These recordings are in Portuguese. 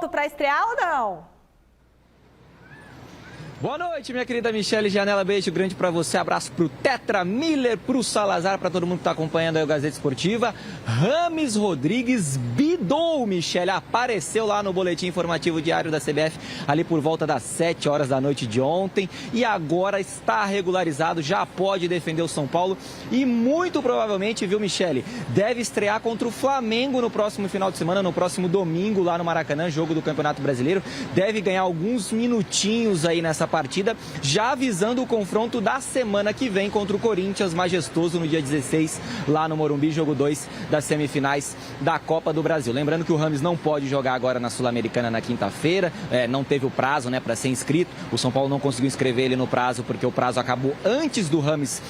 pronto para estrear ou não? Boa noite, minha querida Michele Janela. Beijo grande pra você, abraço pro Tetra Miller, pro Salazar, pra todo mundo que tá acompanhando aí o Gazeta Esportiva. Rames Rodrigues bidou, Michele, apareceu lá no boletim informativo diário da CBF, ali por volta das 7 horas da noite de ontem, e agora está regularizado, já pode defender o São Paulo e muito provavelmente, viu, Michele, deve estrear contra o Flamengo no próximo final de semana, no próximo domingo lá no Maracanã, jogo do Campeonato Brasileiro. Deve ganhar alguns minutinhos aí nessa partida, já avisando o confronto da semana que vem contra o Corinthians, majestoso, no dia 16, lá no Morumbi, jogo 2 das semifinais da Copa do Brasil. Lembrando que o Rames não pode jogar agora na Sul-Americana na quinta-feira, não teve o prazo, né, para ser inscrito. O São Paulo não conseguiu inscrever ele no prazo, porque o prazo acabou antes do Rames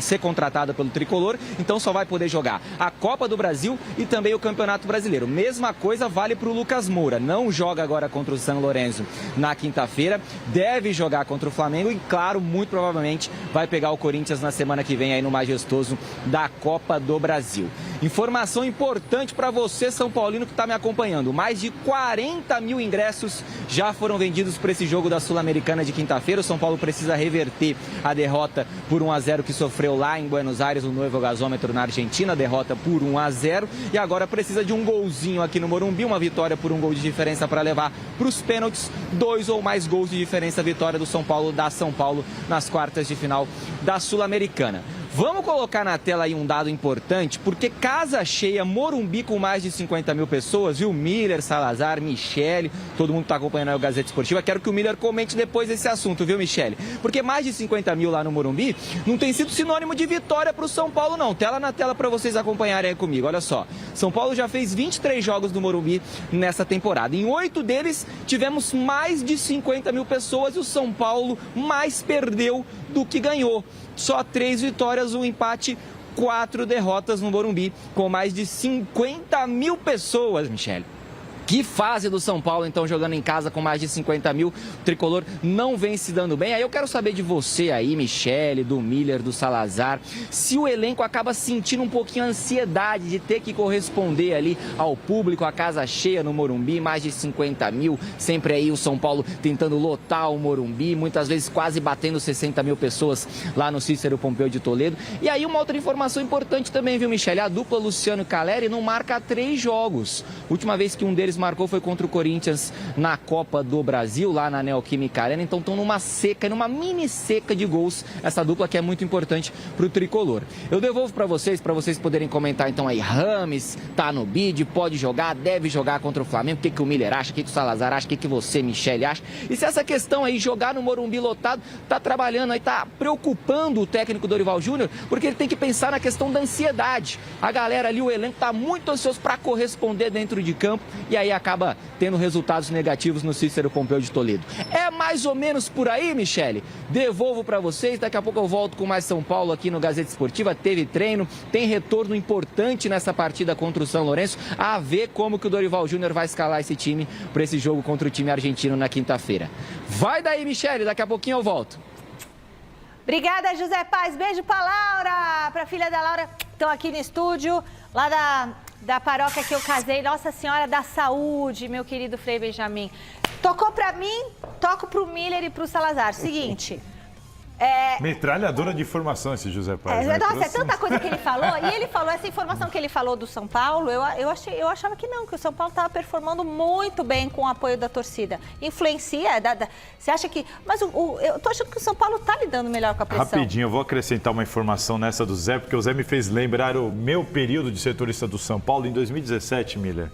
ser contratado pelo Tricolor, então só vai poder jogar a Copa do Brasil e também o Campeonato Brasileiro. Mesma coisa vale para o Lucas Moura, não joga agora contra o São Lourenço na quinta-feira, deve jogar contra o Flamengo e, claro, muito provavelmente vai pegar o Corinthians na semana que vem aí no majestoso da Copa do Brasil. Informação importante para você, São Paulino, que está me acompanhando. Mais de 40 mil ingressos já foram vendidos para esse jogo da Sul-Americana de quinta-feira. O São Paulo precisa reverter a derrota por 1-0 que sofreu lá em Buenos Aires, no Novo Gasômetro, na Argentina. Derrota por 1-0 e agora precisa de um golzinho aqui no Morumbi, uma vitória por um gol de diferença para levar para os pênaltis. 2 ou mais gols de diferença, vitória do São Paulo, da São Paulo nas quartas de final da Sul-Americana. Vamos colocar na tela aí um dado importante, porque casa cheia, Morumbi com mais de 50 mil pessoas, viu? Miller, Salazar, Michele, todo mundo está acompanhando aí o Gazeta Esportiva. Quero que o Miller comente depois esse assunto, viu, Michele? Porque mais de 50 mil lá no Morumbi não tem sido sinônimo de vitória para o São Paulo, não. Tela na tela para vocês acompanharem aí comigo. Olha só, São Paulo já fez 23 jogos no Morumbi nessa temporada. Em 8 deles tivemos mais de 50 mil pessoas e o São Paulo mais perdeu do que ganhou. Só 3 vitórias, um empate, 4 derrotas no Morumbi, com mais de 50 mil pessoas, Michele. Que fase do São Paulo, então, jogando em casa com mais de 50 mil. O Tricolor não vem se dando bem. Aí eu quero saber de você aí, Michele, do Miller, do Salazar, se o elenco acaba sentindo um pouquinho a ansiedade de ter que corresponder ali ao público, a casa cheia no Morumbi, mais de 50 mil. Sempre aí o São Paulo tentando lotar o Morumbi, muitas vezes quase batendo 60 mil pessoas lá no Cícero Pompeu de Toledo. E aí uma outra informação importante também, viu, Michele? A dupla Luciano Calleri não marca 3 jogos. Última vez que um deles marcou foi contra o Corinthians na Copa do Brasil, lá na Neoquímica Arena. Então estão numa seca, numa mini seca de gols, essa dupla que é muito importante para o Tricolor. Eu devolvo para vocês poderem comentar então aí. Rames tá no bid, pode jogar, deve jogar contra o Flamengo. O que o Miller acha, o que o Salazar acha, o que você, Michele, acha? E se essa questão aí, jogar no Morumbi lotado, tá trabalhando aí, tá preocupando o técnico Dorival Júnior, porque ele tem que pensar na questão da ansiedade. A galera ali, o elenco tá muito ansioso para corresponder dentro de campo e aí acaba tendo resultados negativos no Cícero Pompeu de Toledo. É mais ou menos por aí, Michele? Devolvo para vocês, daqui a pouco eu volto com mais São Paulo aqui no Gazeta Esportiva. Teve treino, tem retorno importante nessa partida contra o São Lourenço, a ver como que o Dorival Júnior vai escalar esse time para esse jogo contra o time argentino na quinta-feira. Vai daí, Michele, daqui a pouquinho eu volto. Obrigada, José Paz. Beijo para Laura, para a filha da Laura. Estão aqui no estúdio, lá da paróquia que eu casei, Nossa Senhora da Saúde, meu querido Frei Benjamin. Tocou pra mim, toco pro Miller e pro Salazar. Seguinte... Metralhadora de informação esse José Paz. Né? Nossa, é tanta coisa que ele falou. E ele falou, essa informação que ele falou do São Paulo, eu achava que não, que o São Paulo estava performando muito bem com o apoio da torcida. Influencia, você acha que... Mas eu tô achando que o São Paulo está lidando melhor com a pressão. Rapidinho, eu vou acrescentar uma informação nessa do Zé, porque o Zé me fez lembrar o meu período de setorista do São Paulo em 2017, Miller.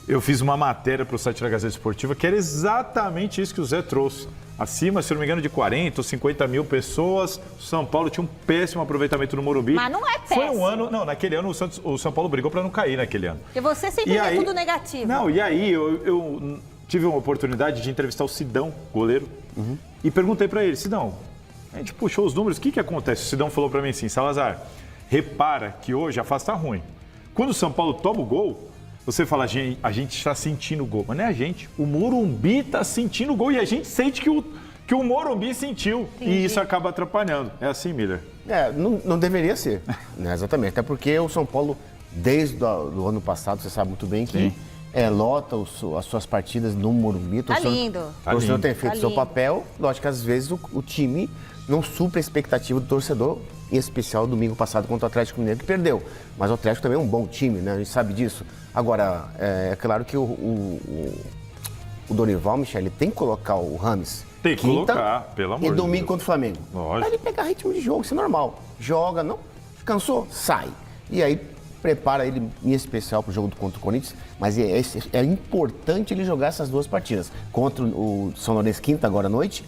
Eu fiz uma matéria para o site da Gazeta Esportiva que era exatamente isso que o Zé trouxe. Acima, se não me engano, de 40 ou 50 mil pessoas, o São Paulo tinha um péssimo aproveitamento no Morumbi. Mas não é péssimo. Foi um ano... Não, naquele ano o São Paulo brigou para não cair naquele ano. E você sempre vê tudo negativo. Não, e aí eu tive uma oportunidade de entrevistar o Sidão, goleiro, e perguntei para ele, Sidão, a gente puxou os números, o que acontece? O Sidão falou para mim assim, Salazar, repara que hoje a fase está ruim. Quando o São Paulo toma o gol, você fala, a gente está sentindo o gol. Mas não é a gente. O Morumbi está sentindo o gol e a gente sente que o Morumbi sentiu. Entendi. E isso acaba atrapalhando. É assim, Miller? Não deveria ser. Né? Exatamente. Até porque o São Paulo, desde o ano passado, você sabe muito bem que lota as suas partidas no Morumbi. Tá lindo. O torcedor tem feito Tá seu lindo. papel. Lógico que às vezes o time não supre a expectativa do torcedor, em especial domingo passado contra o Atlético Mineiro, que perdeu. Mas o Atlético também é um bom time, né? A gente sabe disso. Agora, é claro que o Dorival, Michel, ele tem que colocar o Rames. Tem que colocar, pelo amor E de domingo Deus. contra o Flamengo. Lógico. Pra ele pegar ritmo de jogo, isso é normal. Joga, não cansou, sai. E aí prepara ele em especial para o jogo contra o Corinthians, mas é importante ele jogar essas duas partidas. Contra o São Lourenço quinta, agora à noite,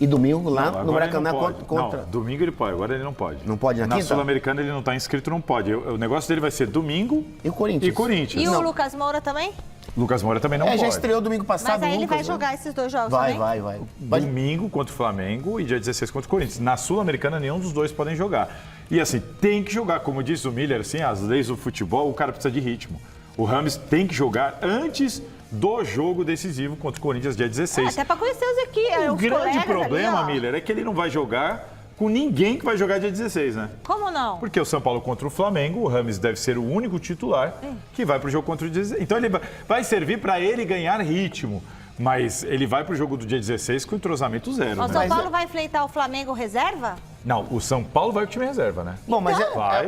e domingo lá Não, no agora ele Maracanã não pode. contra... Não, domingo ele pode, agora ele não pode. Não pode na Na quinta? Sul-Americana ele não está inscrito, não pode. O negócio dele vai ser domingo E o Corinthians. e Corinthians. E o Não. Lucas Moura também? Lucas Moura também não já pode. estreou domingo passado. Mas aí ele Lucas, vai né? jogar esses dois jogos Vai, também? vai. Domingo contra o Flamengo e dia 16 contra o Corinthians. Na Sul-Americana, nenhum dos dois podem jogar. E assim, tem que jogar, como disse o Miller, assim, as leis do futebol, o cara precisa de ritmo. O Rames tem que jogar antes do jogo decisivo contra o Corinthians, dia 16. Até pra conhecer os aqui, O os grande colegas problema, ali, ó. Miller, é que ele não vai jogar com ninguém que vai jogar dia 16, né? Como não? Porque o São Paulo contra o Flamengo, o Rames deve ser o único titular que vai para o jogo contra o 16. Então ele vai servir para ele ganhar ritmo. Mas ele vai para o jogo do dia 16 com entrosamento zero. O Né? São Paulo vai enfrentar o Flamengo reserva? Não, o São Paulo vai com o time reserva, né? Bom, mas Vai.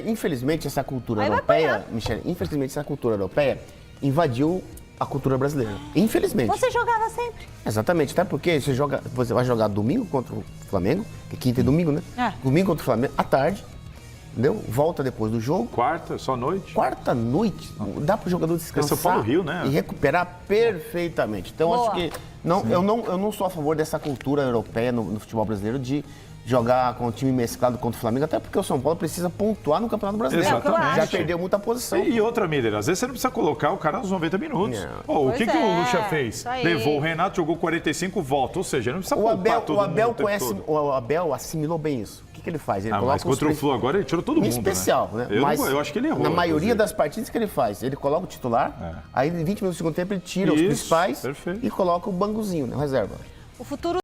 infelizmente essa cultura Aí vai europeia, apanhar. Michele, infelizmente essa cultura europeia invadiu a cultura brasileira. Infelizmente. Você jogava sempre. Exatamente, até porque você vai jogar domingo contra o Flamengo, que é quinta e domingo, né? É. Domingo contra o Flamengo, à tarde, entendeu? Volta depois do jogo. Quarta, só noite. Quarta noite, dá para o jogador descansar São Paulo, Rio, né? e recuperar perfeitamente. Então, Boa. acho que eu não sou a favor dessa cultura europeia no futebol brasileiro de jogar com o time mesclado contra o Flamengo, até porque o São Paulo precisa pontuar no Campeonato Brasileiro. Exatamente. Já perdeu muita posição. E outra, Miller, às vezes você não precisa colocar o cara nos 90 minutos. Não. Pô, o Pois que o é, Lucha fez? isso aí. Levou o Renato, jogou 45, volta. Ou seja, não precisa O poupar Abel, todo o Abel mundo o tempo conhece, todo. o Abel assimilou bem isso. O que ele faz? Ele Ah, mas coloca os contra o Flu agora ele tirou todo mundo, Em especial, né? Eu acho que ele errou. Na maioria inclusive. das partidas que ele faz, ele coloca o titular, aí em 20 minutos do segundo tempo ele tira os Isso, principais perfeito. e coloca o banguzinho, né? Reserva. O futuro